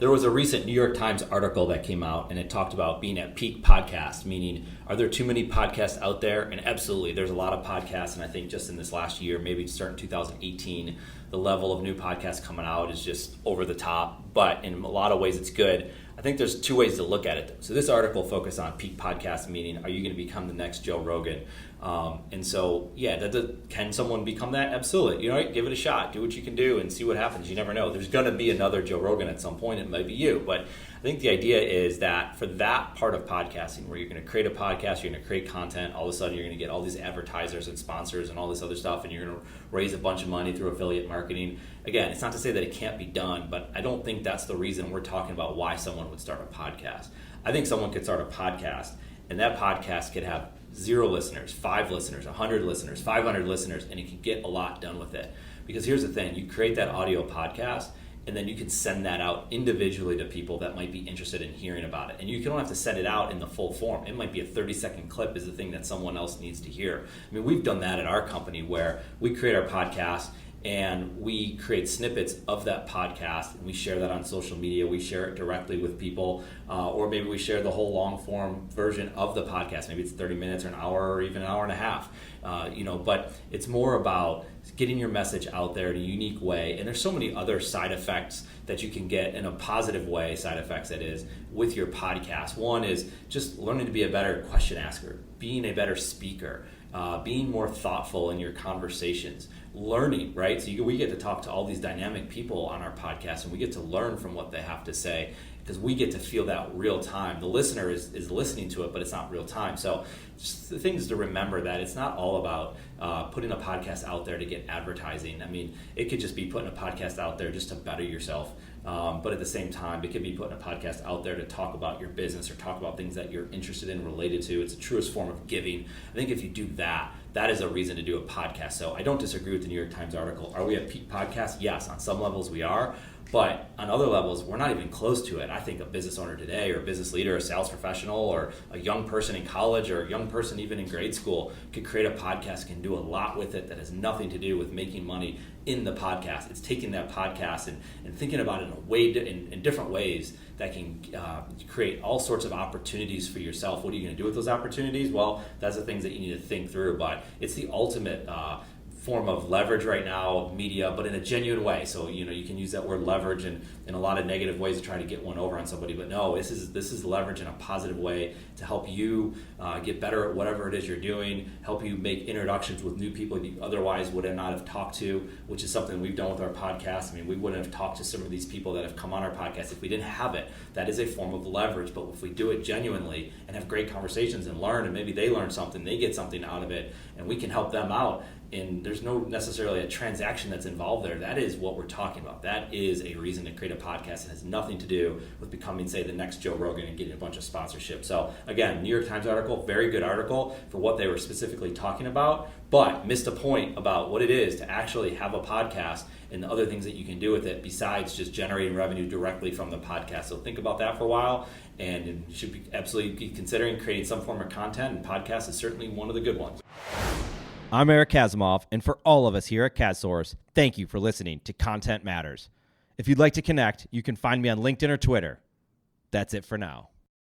There was a recent New York Times article that came out, and it talked about being at peak podcast, meaning are there too many podcasts out there? And absolutely, there's a lot of podcasts, and I think just in this last year, maybe starting 2018, the level of new podcasts coming out is just over the top, but in a lot of ways it's good. I think there's two ways to look at it. So this article focused on peak podcast, meaning are you going to become the next Joe Rogan? And so, can someone become that? Absolutely. Give it a shot. Do what you can do and see what happens. You never know. There's going to be another Joe Rogan at some point. It might be you. But I think the idea is that for that part of podcasting, where you're going to create a podcast, you're going to create content, all of a sudden you're going to get all these advertisers and sponsors and all this other stuff, and you're going to raise a bunch of money through affiliate marketing. Again, it's not to say that it can't be done, but I don't think that's the reason we're talking about why someone would start a podcast. I think someone could start a podcast, and that podcast could have 0 listeners, 5 listeners, 100 listeners, 500 listeners, and you can get a lot done with it. Because here's the thing, you create that audio podcast, and then you can send that out individually to people that might be interested in hearing about it. And you don't have to send it out in the full form. It might be a 30-second clip is the thing that someone else needs to hear. I mean, we've done that at our company where we create our podcast and we create snippets of that podcast and we share that on social media. We share it directly with people, or maybe we share the whole long form version of the podcast. Maybe it's 30 minutes or an hour or even an hour and a half, but it's more about getting your message out there in a unique way. And there's so many other side effects that you can get in a positive way, side effects that is, with your podcast. One is just learning to be a better question asker, being a better speaker, being more thoughtful in your conversations, learning, right? So we get to talk to all these dynamic people on our podcast, and we get to learn from what they have to say because we get to feel that real time. The listener is listening to it, but it's not real time. So just the things to remember that it's not all about putting a podcast out there to get advertising. I mean, it could just be putting a podcast out there just to better yourself. But at the same time, it could be putting a podcast out there to talk about your business or talk about things that you're interested in, related to. It's the truest form of giving. I think if you do that, that is a reason to do a podcast. So I don't disagree with the New York Times article. Are we at peak podcast? Yes, on some levels we are. But on other levels, we're not even close to it. I think a business owner today, or a business leader, a sales professional, or a young person in college, or a young person even in grade school could create a podcast, can do a lot with it that has nothing to do with making money in the podcast. It's taking that podcast and thinking about it in different ways that can create all sorts of opportunities for yourself. What are you going to do with those opportunities? Well, that's the things that you need to think through. But it's the ultimate form of leverage right now, media, but in a genuine way. So you can use that word leverage in a lot of negative ways to try to get one over on somebody, but no, this is leverage in a positive way to help you get better at whatever it is you're doing, help you make introductions with new people you otherwise would not have talked to, which is something we've done with our podcast. I mean, we wouldn't have talked to some of these people that have come on our podcast if we didn't have it. That is a form of leverage, but if we do it genuinely and have great conversations and learn, and maybe they learn something, they get something out of it, and we can help them out, and there's no necessarily a transaction that's involved there. That is what we're talking about. That is a reason to create a podcast. It has nothing to do with becoming, say, the next Joe Rogan and getting a bunch of sponsorship. So again, New York Times article, very good article for what they were specifically talking about, but missed a point about what it is to actually have a podcast and the other things that you can do with it besides just generating revenue directly from the podcast. So think about that for a while, and you should be absolutely be considering creating some form of content, and podcast is certainly one of the good ones. I'm Eric Kasimov, and for all of us here at CadSource, thank you for listening to Content Matters. If you'd like to connect, you can find me on LinkedIn or Twitter. That's it for now.